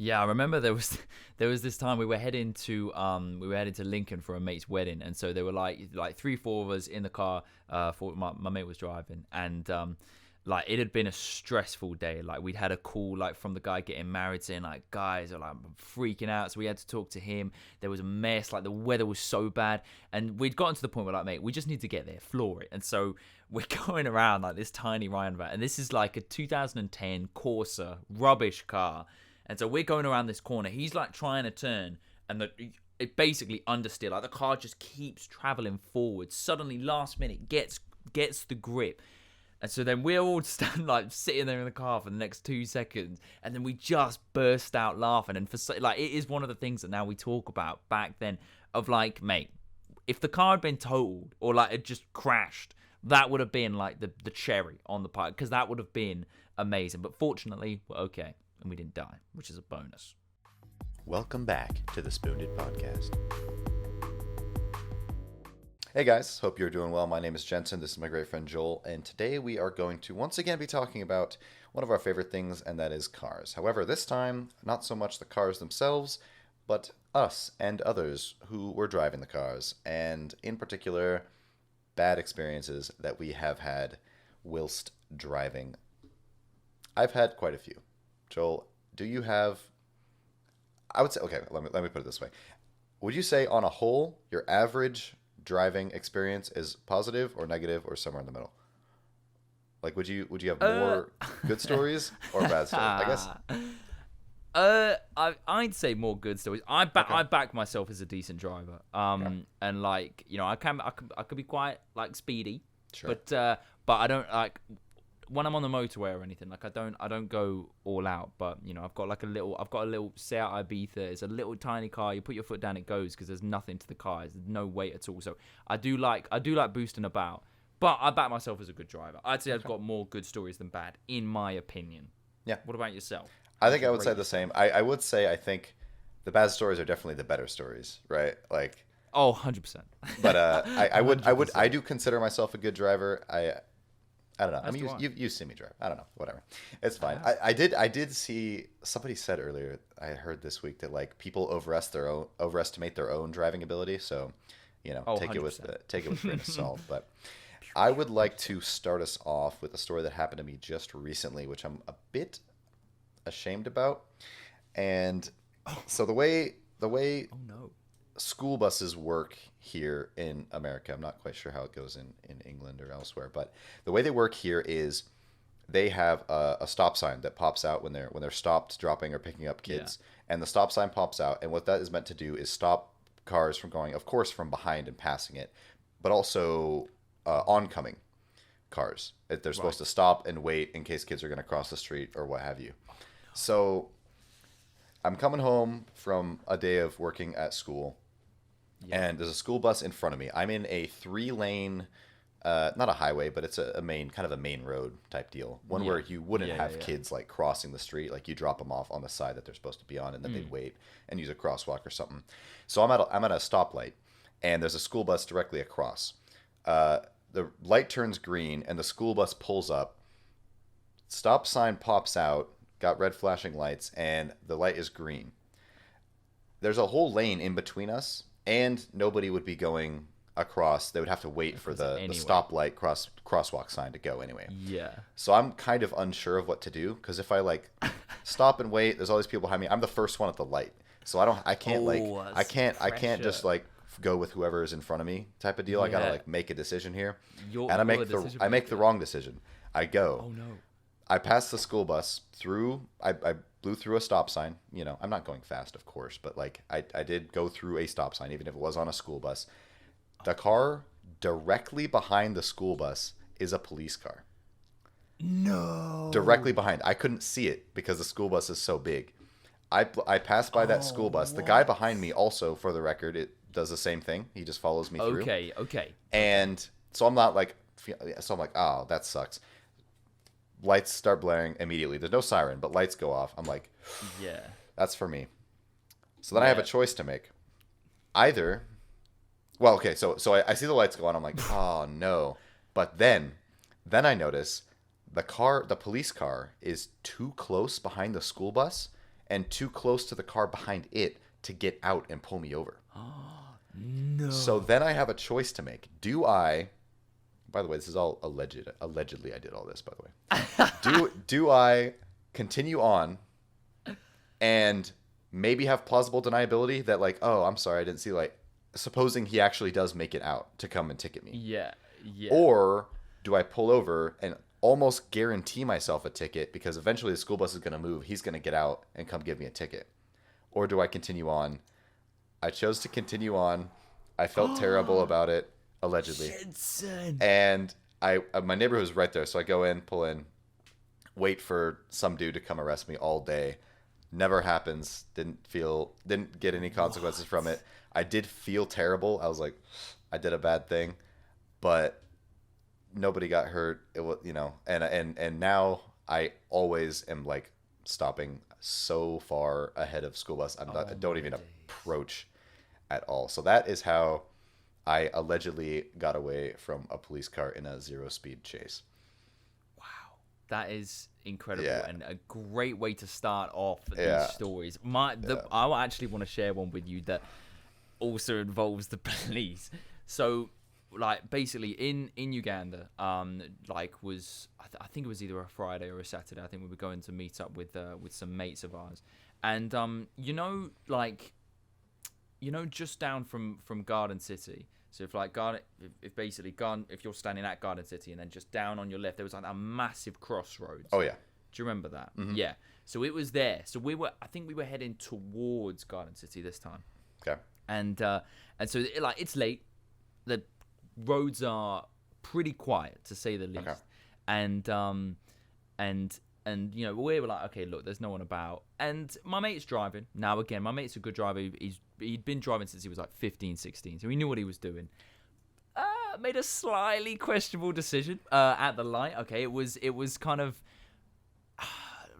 Yeah, I remember there was this time we were heading to Lincoln for a mate's wedding, and so there were like three, four of us in the car. For my mate was driving, and like it had been a stressful day. Like we'd had a call like from the guy getting married saying like guys are like freaking out, so we had to talk to him. There was a mess, like the weather was so bad, and we'd gotten to the point where like, mate, we just need to get there, floor it. And so we're going around like this tiny roundabout, and this is like a 2010 Corsa rubbish car. And so we're going around this corner. He's like trying to turn, and it basically understeer. Like the car just keeps traveling forward. Suddenly, last minute, gets the grip, and so then we're all sitting there in the car for the next 2 seconds, and then we just burst out laughing. And like it is one of the things that now we talk about back then of like, mate, if the car had been totaled or like it just crashed, that would have been like the cherry on the pie, because that would have been amazing. But fortunately, we're okay. And we didn't die, which is a bonus. Welcome back to the SpewnedIt Podcast. Hey guys, hope you're doing well. My name is Jensen. This is my great friend Joel, and today we are going to once again be talking about one of our favorite things, and that is cars. However, this time, not so much the cars themselves, but us and others who were driving the cars, and in particular, bad experiences that we have had whilst driving. I've had quite a few. Joel, do you have, I would say, okay, let me put it this way. Would you say on a whole, your average driving experience is positive or negative or somewhere in the middle? Like, would you have more good stories or bad stories? I guess. I'd say more good stories. I back myself as a decent driver. And like, you know, I could be quite like speedy. Sure. But I don't like when I'm on the motorway or anything. Like I don't go all out. But you know, I've got a little Seat Ibiza. It's a little tiny car. You put your foot down, it goes, because there's nothing to the car. There's no weight at all. So I do like boosting about. But I back myself as a good driver. I'd say I've got more good stories than bad, in my opinion. Yeah. What about yourself? I think I would say the same. I would say I think the bad stories are definitely the better stories, right? Like, oh, 100%. But I do consider myself a good driver. I don't know. I mean, you've seen me drive. I don't know. Whatever. It's fine. I did see somebody said earlier. I heard this week that like people overestimate their own driving ability. So, you know, take it with a grain of salt. But I would like to start us off with a story that happened to me just recently, which I'm a bit ashamed about. And so the way school buses work here in America, I'm not quite sure how it goes in England or elsewhere, but the way they work here is they have a stop sign that pops out when they're stopped dropping or picking up kids. Yeah. And the stop sign pops out, and what that is meant to do is stop cars from going, of course, from behind and passing it, but also oncoming cars. They're supposed to stop and wait in case kids are going to cross the street or what have you. So I'm coming home from a day of working at school, and there's a school bus in front of me. I'm in a 3-lane, not a highway, but it's a main road type deal. One where you wouldn't have kids like crossing the street, like you drop them off on the side that they're supposed to be on, and then they'd wait and use a crosswalk or something. So I'm at a stoplight, and there's a school bus directly across. The light turns green, and the school bus pulls up. Stop sign pops out. Got red flashing lights, and the light is green. There's a whole lane in between us, and nobody would be going across. They would have to wait for the stoplight crosswalk sign to go anyway. Yeah. So I'm kind of unsure of what to do, because if I like stop and wait, there's all these people behind me. I'm the first one at the light, so I can't just like go with whoever is in front of me type of deal. I gotta like make a decision here, and I make the wrong decision. I go. Oh no. I passed the school bus through. I blew through a stop sign. You know, I'm not going fast, of course, but like I did go through a stop sign, even if it was on a school bus. The car directly behind the school bus is a police car. No. Directly behind. I couldn't see it because the school bus is so big. I passed by that school bus. The guy behind me also, for the record, it does the same thing. He just follows me through. Okay. And so I'm like, oh, that sucks. Lights start blaring immediately. There's no siren, but lights go off. I'm like, yeah, that's for me. So then I have a choice to make. Either, well, okay, so I see the lights go on. I'm like, oh no. But then I notice the police car is too close behind the school bus, and too close to the car behind it to get out and pull me over. No. So then I have a choice to make. Do I, by the way, this is all alleged. Allegedly, I did all this, by the way. Do I continue on and maybe have plausible deniability that like, oh, I'm sorry, I didn't see light. Supposing he actually does make it out to come and ticket me. Yeah. Or do I pull over and almost guarantee myself a ticket because eventually the school bus is going to move. He's going to get out and come give me a ticket. Or do I continue on? I chose to continue on. I felt terrible about it, allegedly. Jensen. And my neighborhood was right there. So I go in, pull in, wait for some dude to come arrest me all day. Never happens. Didn't get any consequences from it. I did feel terrible. I was like, I did a bad thing, but nobody got hurt. It was, and now I always am like stopping so far ahead of school bus. I don't even approach at all. So that is how I allegedly got away from a police car in a 0-speed chase. Wow. That is incredible and a great way to start off these stories. I actually want to share one with you that also involves the police. So, like, basically in Uganda, I think it was either a Friday or a Saturday. I think we were going to meet up with some mates of ours, and just down from Garden City. So if you're standing at Garden City and then just down on your left, there was like a massive crossroads. Oh yeah. Do you remember that? Mm-hmm. Yeah. So it was there. So I think we were heading towards Garden City this time. Okay. And so it's late. The roads are pretty quiet, to say the least. Okay. And we were like, okay, look, there's no one about. And my mate's driving. Now, again, my mate's a good driver. He'd been driving since he was like 15, 16. So he knew what he was doing. Made a slightly questionable decision at the light. Okay, it was kind of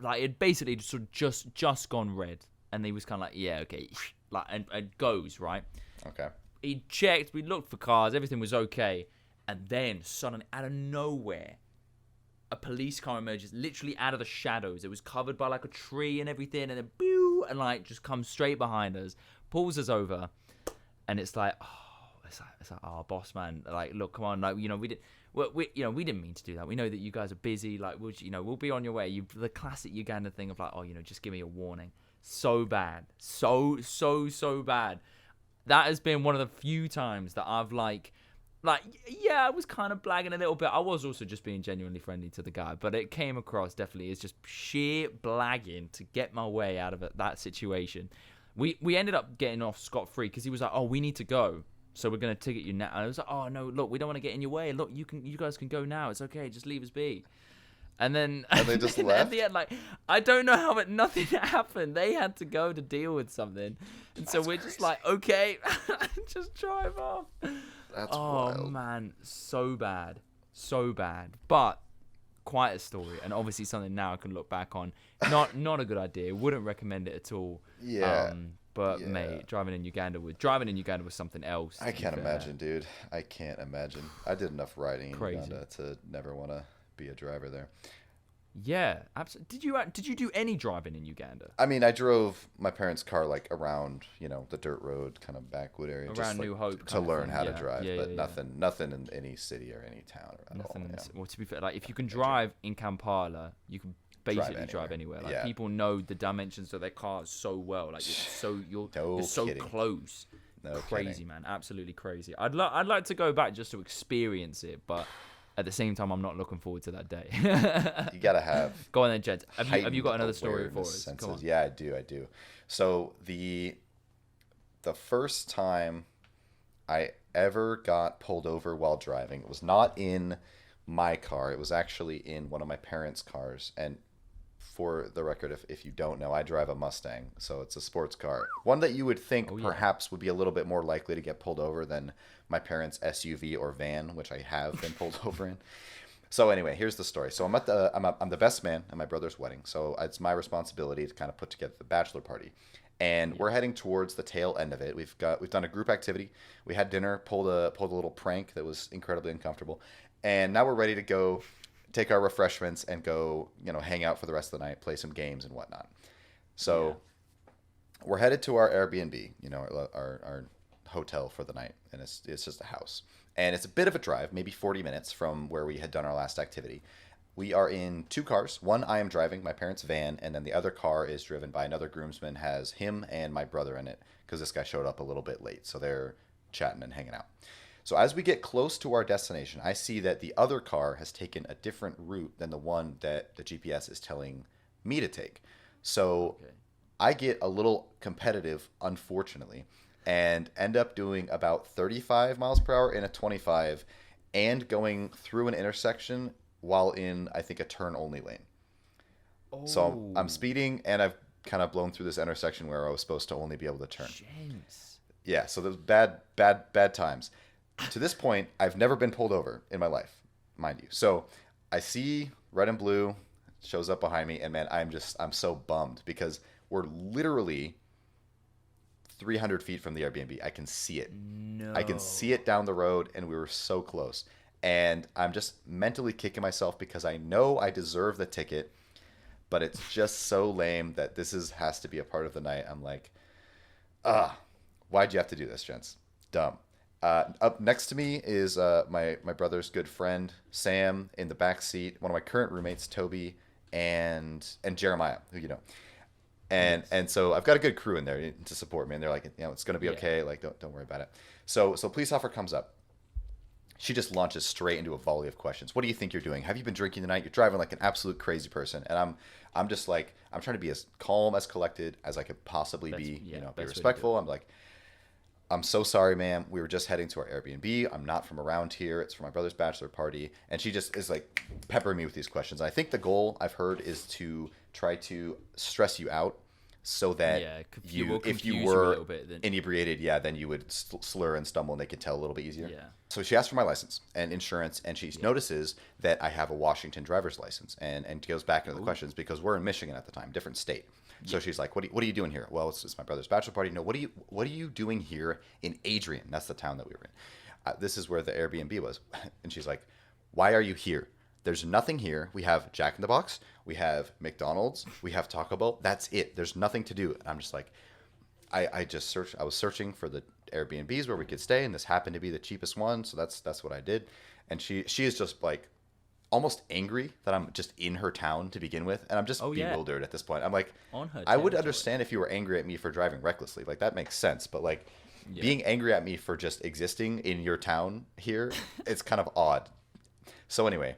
like it basically sort of just gone red. And he was kind of like, yeah, okay. Like, and goes, right? Okay. He checked, we looked for cars, everything was okay. And then, suddenly, out of nowhere, a police car emerges, literally out of the shadows. It was covered by, like, a tree and everything, and then, boo, and, like, just comes straight behind us, pulls us over, and it's like, oh, boss man, like, look, come on, like, we didn't mean to do that. We know that you guys are busy, like, we'll be on your way. The classic Uganda thing of, like, just give me a warning. So bad. So bad. That has been one of the few times that I've I was kind of blagging a little bit. I was also just being genuinely friendly to the guy, but it came across definitely as just sheer blagging to get my way out of that situation. We ended up getting off scot-free because he was like, oh, we need to go, so we're going to ticket you now. And I was like, oh, no, look, we don't want to get in your way. Look, you guys can go now. It's okay. Just leave us be. And then they just left? At the end, I don't know how, but nothing happened. They had to go to deal with something. And so we're crazy. Just like, okay, just drive off. That's wild. Oh, man, so bad. But quite a story, and obviously something now I can look back on. Not a good idea. Wouldn't recommend it at all. Yeah. Mate, driving in Uganda was something else. I can't imagine, dude. I can't imagine. I did enough riding in Uganda to never want to be a driver there. Yeah, absolutely. Did you do any driving in Uganda? I mean, I drove my parents' car around, the dirt road kind of backwood area, around just New Hope to learn how to drive, but nothing in any city or any town at all. Well, to be fair, if you can drive in Kampala, you can basically drive anywhere. People know the dimensions of their cars so well. You're so close. No crazy kidding. Man, absolutely crazy. I'd like to go back just to experience it, but at the same time, I'm not looking forward to that day. You gotta have. Go on then, Jed. Have you got another story for us? Come on. Yeah, I do. So the first time I ever got pulled over while driving, it was not in my car. It was actually in one of my parents' cars. And for the record, if you don't know, I drive a Mustang, so it's a sports car. One that you would think perhaps would be a little bit more likely to get pulled over than my parents' SUV or van, which I have been pulled over in. So anyway, here's the story. So I'm the best man at my brother's wedding, so it's my responsibility to kind of put together the bachelor party. And we're heading towards the tail end of it. We've done a group activity. We had dinner, pulled a little prank that was incredibly uncomfortable, and now we're ready to go take our refreshments and go, hang out for the rest of the night, play some games and whatnot. So we're headed to our Airbnb, our hotel for the night, and it's just a house. And it's a bit of a drive, maybe 40 minutes from where we had done our last activity. We are in 2 cars. One I am driving, my parents' van, and then the other car is driven by another groomsman, has him and my brother in it, because this guy showed up a little bit late. So they're chatting and hanging out. So as we get close to our destination, I see that the other car has taken a different route than the one that the GPS is telling me to take. So I get a little competitive, unfortunately, and end up doing about 35 miles per hour in a 25 and going through an intersection while in, I think, a turn-only lane. Oh. So I'm speeding, and I've kind of blown through this intersection where I was supposed to only be able to turn. James. Yeah, so there's bad times. To this point, I've never been pulled over in my life, mind you. So I see red and blue shows up behind me, and man, I'm so bummed because we're literally 300 feet from the Airbnb. I can see it. No. I can see it down the road, and we were so close. And I'm just mentally kicking myself because I know I deserve the ticket, but it's just so lame that has to be a part of the night. I'm like, why'd you have to do this, gents? Dumb. Up next to me is my brother's good friend, Sam, in the back seat. One of my current roommates, Toby, and Jeremiah, who you know. And so I've got a good crew in there to support me, and they're like, it's going to be okay. Like, don't worry about it. So police officer comes up. She just launches straight into a volley of questions. What do you think you're doing? Have you been drinking tonight? You're driving like an absolute crazy person. And I'm just like, I'm trying to be as calm, as collected as I could possibly be. Be respectful. I'm like, I'm so sorry, ma'am. We were just heading to our Airbnb. I'm not from around here. It's for my brother's bachelor party. And she just is like peppering me with these questions. And I think the goal, I've heard, is to try to stress you out so that if you were inebriated, then you would slur and stumble and they could tell a little bit easier. Yeah. So she asked for my license and insurance, and she notices that I have a Washington driver's license, and goes back into the questions because we're in Michigan at the time, different state. So she's like, what are you doing here? Well, it's my brother's bachelor party. No, what are you doing here in Adrian? That's the town that we were in. This is where the Airbnb was. And she's like, why are you here? There's nothing here. We have Jack in the Box. We have McDonald's. We have Taco Bell. That's it. There's nothing to do. And I'm just like, I just searched. I was searching for the Airbnbs where we could stay, and this happened to be the cheapest one. So that's what I did. And she is just like almost angry that I'm just in her town to begin with, and I'm just bewildered at this point. I'm like, I would understand if you were angry at me for driving recklessly. Like, that makes sense. But like being angry at me for just existing in your town here, it's kind of odd. So anyway,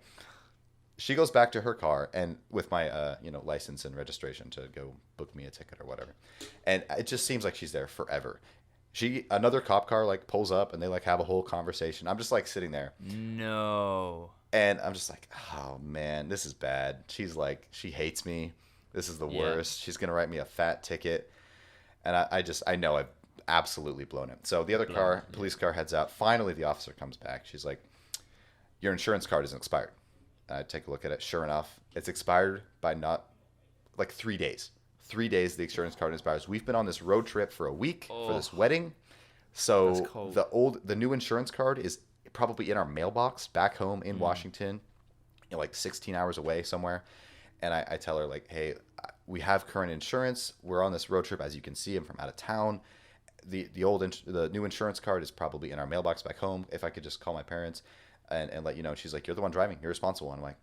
she goes back to her car and with my license and registration to go book me a ticket or whatever. And it just seems like she's there forever. Another cop car like pulls up and they like have a whole conversation. I'm just like sitting there. No. And I'm just like, oh man, this is bad. She's like, she hates me. This is the worst. She's gonna write me a fat ticket. And I know I've absolutely blown it. So the other police car heads out. Finally, the officer comes back. She's like, your insurance card isn't expired. I take a look at it. Sure enough, it's expired by not like 3 days. 3 days the insurance card expires. We've been on this road trip for a week for this wedding. So the new insurance card is probably in our mailbox back home in Washington, like 16 hours away somewhere. And I tell her like, hey, we have current insurance. We're on this road trip. As you can see, I'm from out of town. The new insurance card is probably in our mailbox back home. If I could just call my parents and let you know. She's like, you're the one driving. You're responsible. And I'm like,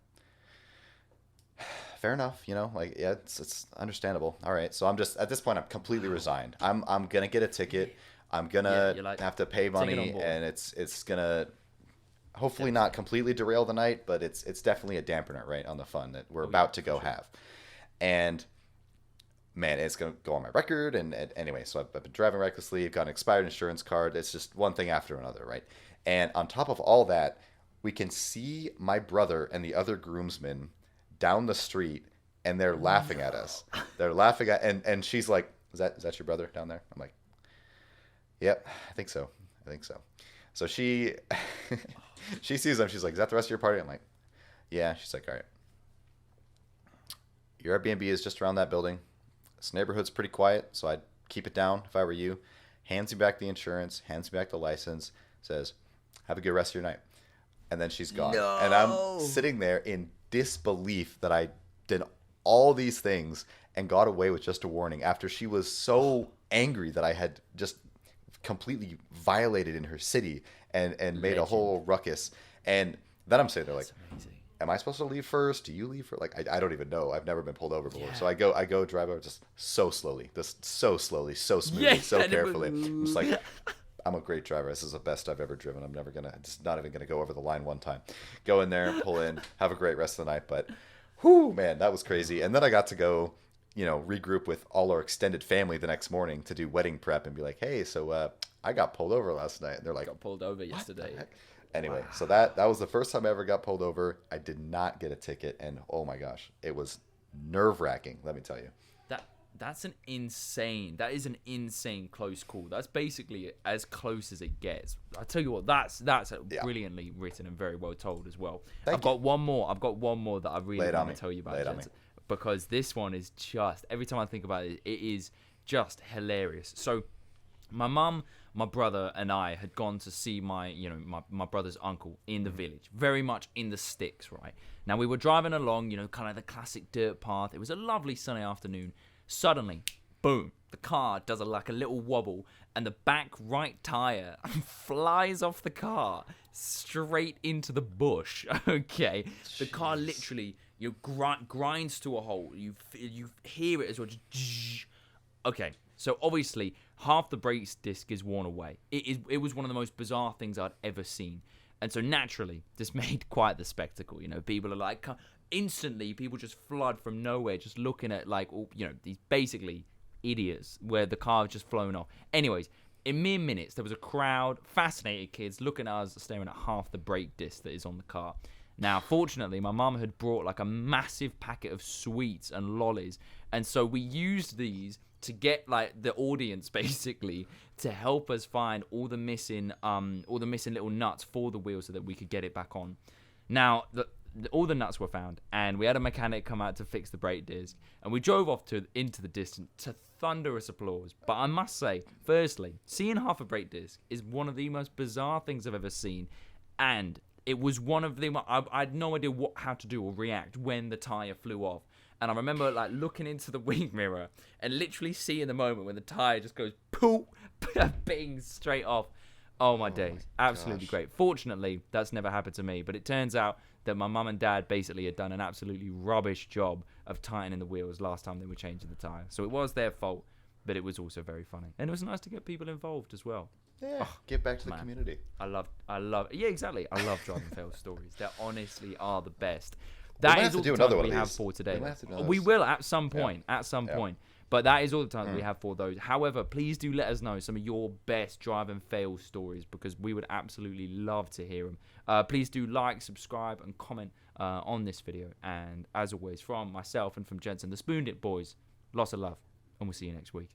fair enough. It's understandable. All right. So I'm just, at this point, I'm completely resigned. I'm going to get a ticket. I'm going to have to pay money, and it's going to hopefully not completely derail the night, but it's definitely a dampener, right, on the fun that we're about to go have. And man, it's going to go on my record. And anyway, so I've been driving recklessly. I've got an expired insurance card. It's just one thing after another, right? And on top of all that, we can see my brother and the other groomsmen down the street, and they're laughing at us. They're laughing at, and she's like, is that your brother down there? I'm like, yep, I think so. So she sees them. She's like, is that the rest of your party? I'm like, yeah. She's like, all right. Your Airbnb is just around that building. This neighborhood's pretty quiet, so I'd keep it down if I were you. Hands me back the insurance, hands me back the license, says, have a good rest of your night. And then she's gone. No. And I'm sitting there in disbelief that I did all these things and got away with just a warning after she was so angry that I had just completely violated in her city and made a whole ruckus. And then I'm sitting there like, am I supposed to leave first? Do you leave first? Like, I don't even know. I've never been pulled over before. So I go drive over just so slowly, so smoothly, so carefully. I'm just like, I'm a great driver. This is the best I've ever driven. I'm never not even gonna go over the line one time. Go in there, pull in, have a great rest of the night. But, whoo, man, that was crazy. And then I got to go, regroup with all our extended family the next morning to do wedding prep and be like, hey, so I got pulled over last night. And they're like, got pulled over yesterday. Anyway, so that was the first time I ever got pulled over. I did not get a ticket, and oh my gosh, it was nerve-wracking, let me tell you. That is an insane close call. That's basically as close as it gets. I tell you what, that's brilliantly written and very well told as well. I've got one more that I really want to tell you about, Jensen, because this one is just, every time I think about it, it is just hilarious. So my mum, my brother, and I had gone to see my brother's uncle in the village, very much in the sticks, right? Now, we were driving along, kind of the classic dirt path. It was a lovely sunny afternoon. Suddenly, boom, the car does a little wobble, and the back right tire flies off the car straight into the bush, okay? Jeez. The car literally, grinds to a halt. You hear it as well. Okay, so obviously, half the brake disc is worn away. It was one of the most bizarre things I'd ever seen. And so naturally, this made quite the spectacle. People are like, instantly, people just flood from nowhere, just looking at these basically idiots where the car had just flown off. Anyways, in mere minutes, there was a crowd, fascinated kids looking at us, staring at half the brake disc that is on the car. Now, fortunately, my mum had brought a massive packet of sweets and lollies, and so we used these to get the audience basically to help us find all the missing little nuts for the wheel so that we could get it back on. Now, all the nuts were found, and we had a mechanic come out to fix the brake disc, and we drove off into the distance to thunderous applause. But I must say, firstly, seeing half a brake disc is one of the most bizarre things I've ever seen, and it was one of the... I had no idea how to do or react when the tyre flew off. And I remember looking into the wing mirror and literally seeing the moment when the tyre just goes poof, bing, straight off. Oh my days. Absolutely great. Fortunately, that's never happened to me, but it turns out that my mum and dad basically had done an absolutely rubbish job of tightening the wheels last time they were changing the tyre. So it was their fault, but it was also very funny. And it was nice to get people involved as well. Yeah, give back to the community. I love yeah, exactly. I love driving fail stories. They honestly are the best. That is all the time we have for today. We will at some point. But that is all the time we have for those. However, please do let us know some of your best drive and fail stories, because we would absolutely love to hear them. Please do like, subscribe, and comment on this video. And as always, from myself and from Jensen, the SpewnedIt boys, lots of love, and we'll see you next week.